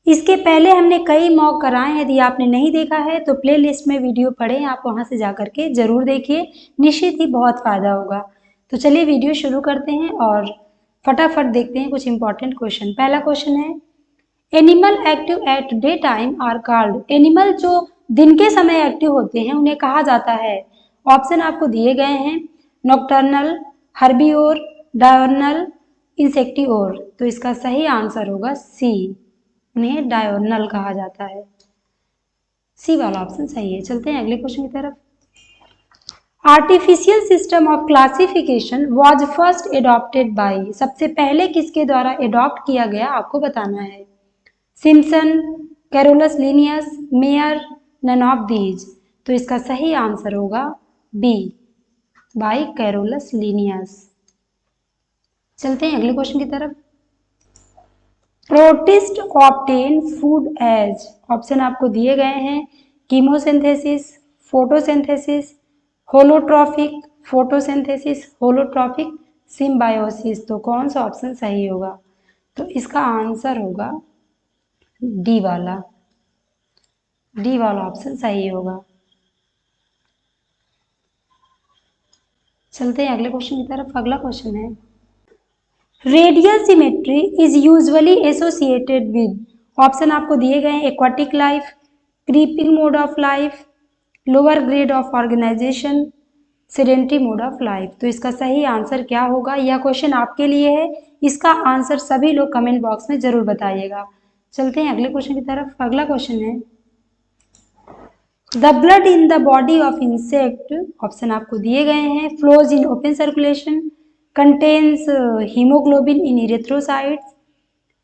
इसके पहले हमने कई मॉक कराए हैं, यदि आपने नहीं देखा है तो प्लेलिस्ट में वीडियो पड़े, आप वहां से जाकर के जरूर देखिए, निश्चित ही बहुत फायदा होगा। तो चलिए वीडियो शुरू करते हैं और फटाफट देखते हैं कुछ इंपॉर्टेंट क्वेश्चन। पहला क्वेश्चन है, animal active at day time are called. Animal जो दिन के समय एक्टिव होते हैं उन्हें कहा जाता है। ऑप्शन आपको दिए गए हैं, नॉकटर्नल, हर्बीओर, डायर्नल, इंसेक्टिओर। तो इसका सही आंसर होगा सी, उन्हें डायर्नल कहा जाता है। सी वाला ऑप्शन सही है। चलते हैं अगले क्वेश्चन की तरफ। Artificial system of classification was first adopted by. सबसे पहले किसके द्वारा एडॉप्ट किया गया आपको बताना है। Simpson, Carolus Linnaeus, Mayr, none of these. तो इसका सही आंसर होगा बी, बाई कैरोलस लिनियस। चलते हैं अगले क्वेश्चन की तरफ। Protist obtain food as. Option आपको दिए गए हैं, chemosynthesis, photosynthesis, holotrophic, photosynthesis, holotrophic, symbiosis. तो कौन सा ऑप्शन सही होगा? तो इसका आंसर होगा डी वाला, डी वाला ऑप्शन सही होगा। चलते हैं अगले क्वेश्चन की तरफ। अगला क्वेश्चन है, radial symmetry is usually associated with. Option आपको दिए गए हैं, aquatic life, creeping mode of life, lower grade of organisation, sedentary mode of life. तो इसका सही आंसर क्या होगा? यह क्वेश्चन आपके लिए है, इसका आंसर सभी लोग कमेंट बॉक्स में जरूर बताइएगा। चलते हैं अगले क्वेश्चन की तरफ। अगला क्वेश्चन है, the blood in the body of insect. Option आपको दिए गए हैं, flows in open circulation, contains haemoglobin in erythrocytes,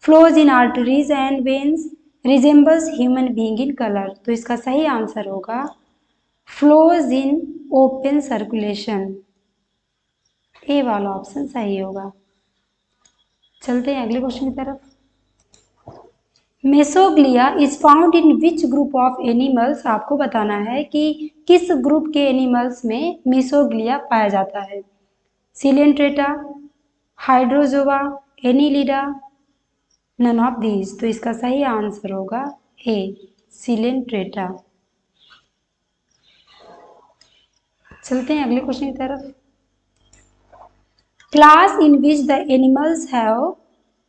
flows in arteries and veins, resembles human being in colour. तो इसका सही आंसर होगा फ्लोज इन ओपन सर्कुलेशन, ए वाला option सही होगा। चलते हैं अगले क्वेश्चन की तरफ। Mesoglea is found in which group of animals. आपको बताना है कि किस ग्रुप के एनिमल्स में मेसोग्लिया पाया जाता है। Coelenterata, hydrozoa, annelida, none of these. तो इसका सही आंसर होगा ए, सिलेंट्रेटा। चलते हैं अगले क्वेश्चन की तरफ। Class in which the animals have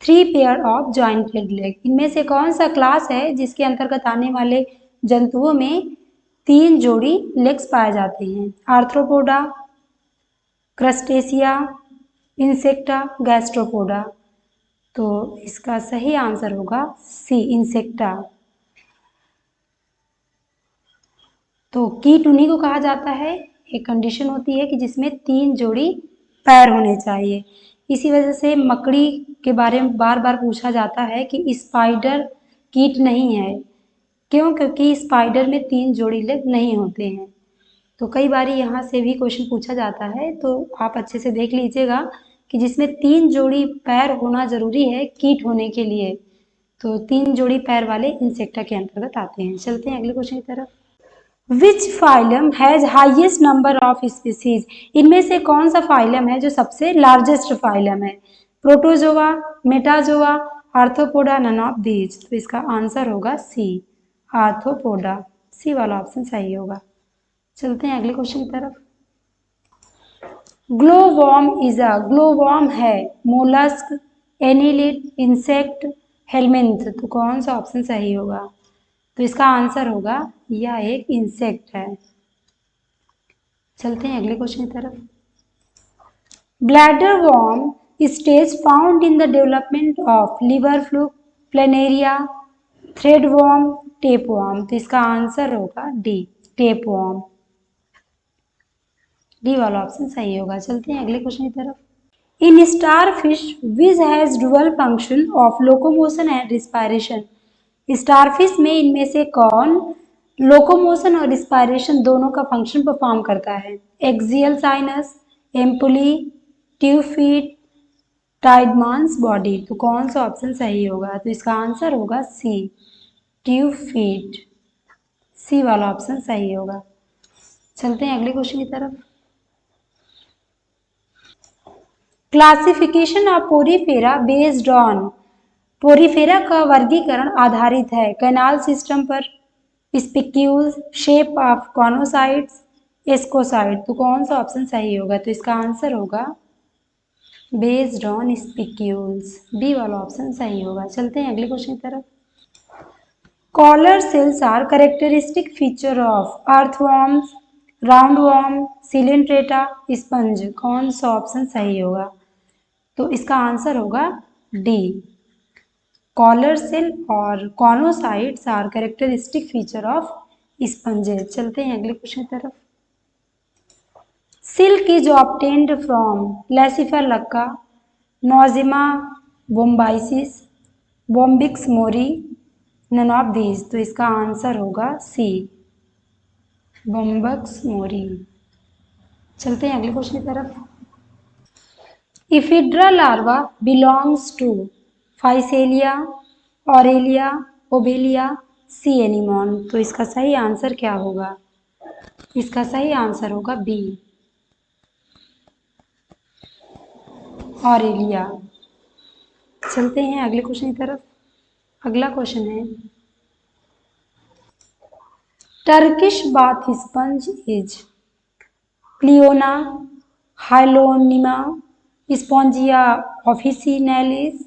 3 pair of jointed leg. इनमें से कौन सा क्लास है जिसके अंतर्गत आने वाले जंतुओं में 3 जोड़ी लेग्स पाए जाते हैं? Arthropoda, crustacea, insecta, gastropoda. तो इसका सही आंसर होगा सी, इंसेक्टा। तो कीट उन्हीं को कहा जाता है, एक कंडीशन होती है कि जिसमें 3 जोड़ी पैर होने चाहिए। इसी वजह से मकड़ी के बारे में बार बार पूछा जाता है कि स्पाइडर कीट नहीं है। क्यों? क्योंकि स्पाइडर में 3 जोड़ी लेग नहीं होते हैं। तो कई बार यहाँ से भी क्वेश्चन पूछा जाता है, तो आप अच्छे से देख लीजिएगा कि जिसमें 3 जोड़ी पैर होना जरूरी है कीट होने के लिए। तो 3 जोड़ी पैर वाले इंसेक्टा के अंतर्गत आते हैं। चलते हैं अगले क्वेश्चन की तरफ। Which phylum has highest number of species. इनमें से कौन सा फाइलम है जो सबसे लार्जेस्ट फाइलम है? Protozoa, metazoa, arthropoda, none of these. तो इसका आंसर होगा सी, आर्थ्रोपोडा। सी वाला ऑप्शन सही होगा। चलते हैं अगले क्वेश्चन की तरफ। ग्लोवॉर्म इज अ, ग्लोवॉर्म है मोलस्क, एनिलिड, इंसेक्ट, हेलमिंथ। तो कौन सा ऑप्शन सही होगा? तो इसका आंसर होगा यह एक इंसेक्ट है। चलते हैं अगले क्वेश्चन की तरफ। Bladder worm stage found in the development of liver fluke, planaria, thread worm, tape worm. तो इसका आंसर होगा डी, टेप वॉर्म। डी वाला ऑप्शन सही होगा। चलते हैं अगले क्वेश्चन की तरफ। In starfish which has dual function of locomotion and respiration. Starfish में इनमें से कौन लोकोमोशन और रिस्पायरेशन दोनों का फंक्शन परफॉर्म करता है? Axial sinus, ampullae, tube feet, tiedemann's body. तो कौन सा ऑप्शन सही होगा? तो इसका आंसर होगा सी, ट्यूब फीट। सी वाला ऑप्शन सही होगा। चलते हैं अगले क्वेश्चन की तरफ। Classification of Porifera based on. Porifera का वर्गीकरण आधारित है कैनाल सिस्टम पर, स्पिक्यूल्स, शेप ऑफ कॉनोसाइट्स, एस्कोसाइट। तो कौन सा ऑप्शन सही होगा? तो इसका आंसर होगा बेस्ड ऑन स्पिक्यूल्स, बी वाला ऑप्शन सही होगा। चलते हैं अगले क्वेश्चन की तरफ। Collar cells are characteristic feature of earthworms, roundworm, coelenterata, sponge. कौन सा ऑप्शन सही होगा? तो इसका आंसर होगा डी। कॉलर सेल और choanocytes are characteristic feature of sponges. चलते हैं अगले क्वेश्चन की तरफ। Silk is obtained from laccifer lacca, nosema bombycis, bombyx mori, none of these. तो इसका आंसर होगा सी, बॉम्बक्स मोरी। चलते हैं अगले क्वेश्चन की तरफ। Ephyra larva belongs to physalia, aurelia, obelia, sea anemone. तो इसका सही आंसर क्या होगा? इसका सही आंसर होगा बी, ऑरेलिया। चलते हैं अगले क्वेश्चन की तरफ। अगला क्वेश्चन है Turkish bath sponge is pliona, hyalonema, spongia officinalis,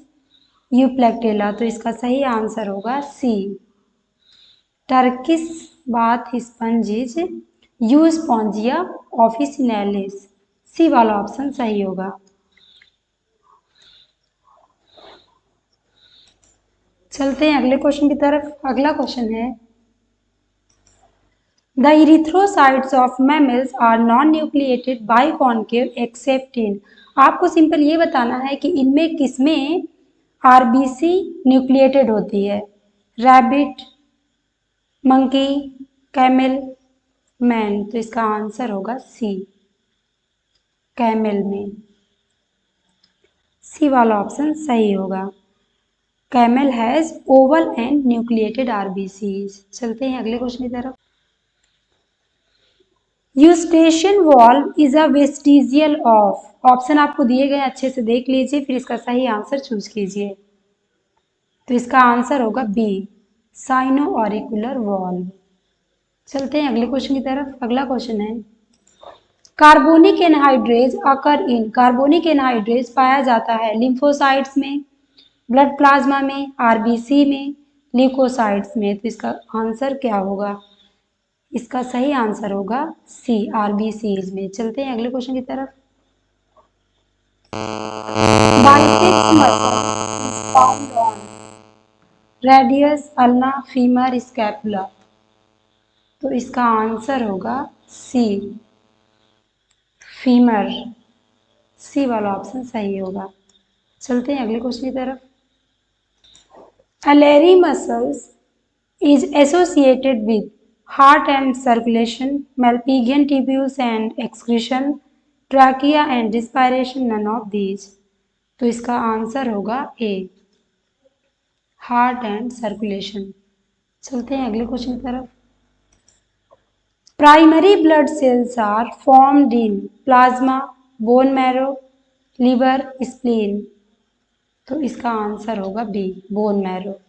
euplectella. तो इसका सही आंसर होगा C, Turkish bath sponge is euspongia officinalis. C वाला ऑप्शन सही होगा। चलते हैं अगले क्वेश्चन की तरफ। अगला क्वेश्चन है the erythrocytes of mammals are non nucleated biconcave except in. आपको सिंपल ये बताना है कि इनमें किसमें आरबीसी न्यूक्लिएटेड होती है? Rabbit, monkey, camel, man. तो इसका आंसर होगा सी, कैमल में। सी वाला ऑप्शन सही होगा। Camel has Oval and nucleated RBCs. चलते हैं अगले क्वेश्चन की तरफ। Eustachian valve is a vestigial of. Option आपको दिए गए, अच्छे से देख लीजिए, फिर इसका सही आंसर चूज कीजिए। तो इसका आंसर होगा बी, साइनो ऑरिकुलर वॉल्व। चलते हैं अगले क्वेश्चन की तरफ। अगला क्वेश्चन है कार्बोनिक एनहाइड्रेज अकर इन। कार्बोनिक एनहाइड्रेज पाया जाता है लिम्फोसाइट्स में, ब्लड प्लाज्मा में, आरबीसी में, ल्यूकोसाइट्स में। तो इसका आंसर क्या होगा? इसका सही आंसर होगा सी, आरबीसीज में। चलते हैं अगले क्वेश्चन की तरफ। Biceps muscle is found on radius, ulna, femur, scapula. तो इसका आंसर होगा सी, फीमर। सी वाला ऑप्शन सही होगा। चलते हैं अगले क्वेश्चन की तरफ। अलेरी muscles is associated with heart and circulation, Malpighian tubules and excretion, trachea and respiration, none of these। तो इसका आंसर होगा ए, हार्ट एंड सर्कुलेशन। चलते हैं अगले क्वेश्चन की तरफ। Primary blood cells are formed in plasma, bone marrow, liver, spleen. तो इसका आंसर होगा B, bone marrow.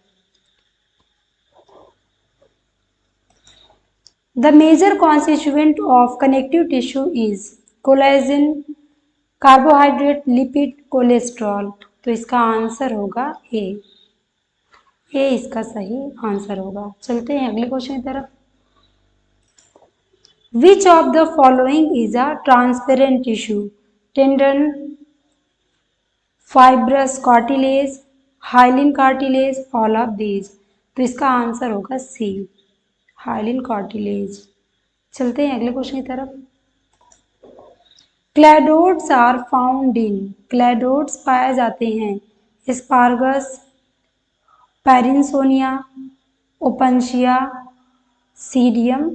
The major constituent of connective tissue is collagen, carbohydrate, lipid, cholesterol. तो इसका आंसर होगा ए, ए इसका सही आंसर होगा। चलते हैं अगले क्वेश्चन की तरफ। Which of the following is a transparent tissue? Tendon, fibrous cartilage, hyaline cartilage, all of these. तो इसका आंसर होगा सी, हाइलिन कार्टिलेज। चलते हैं अगले क्वेश्चन की तरफ। क्लैडोड्स आर फाउंड इन। क्लैडोड्स पाए जाते हैं एस्पार्गस, पैरिनसोनिया, ओपनशिया, सीडियम,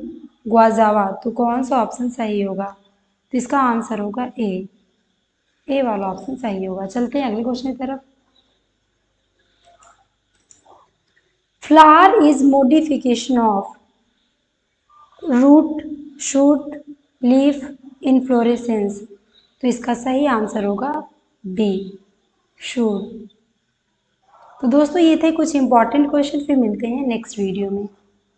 ग्वाजावा। तो कौन सा ऑप्शन सही होगा? तो इसका आंसर होगा ए, ए वाला ऑप्शन सही होगा। चलते हैं अगले क्वेश्चन की तरफ। Flower is modification of root, shoot, leaf, inflorescence. तो इसका सही आंसर होगा बी, शूट। तो दोस्तों ये थे कुछ इंपॉर्टेंट क्वेश्चन, फिर मिलते हैं नेक्स्ट वीडियो में।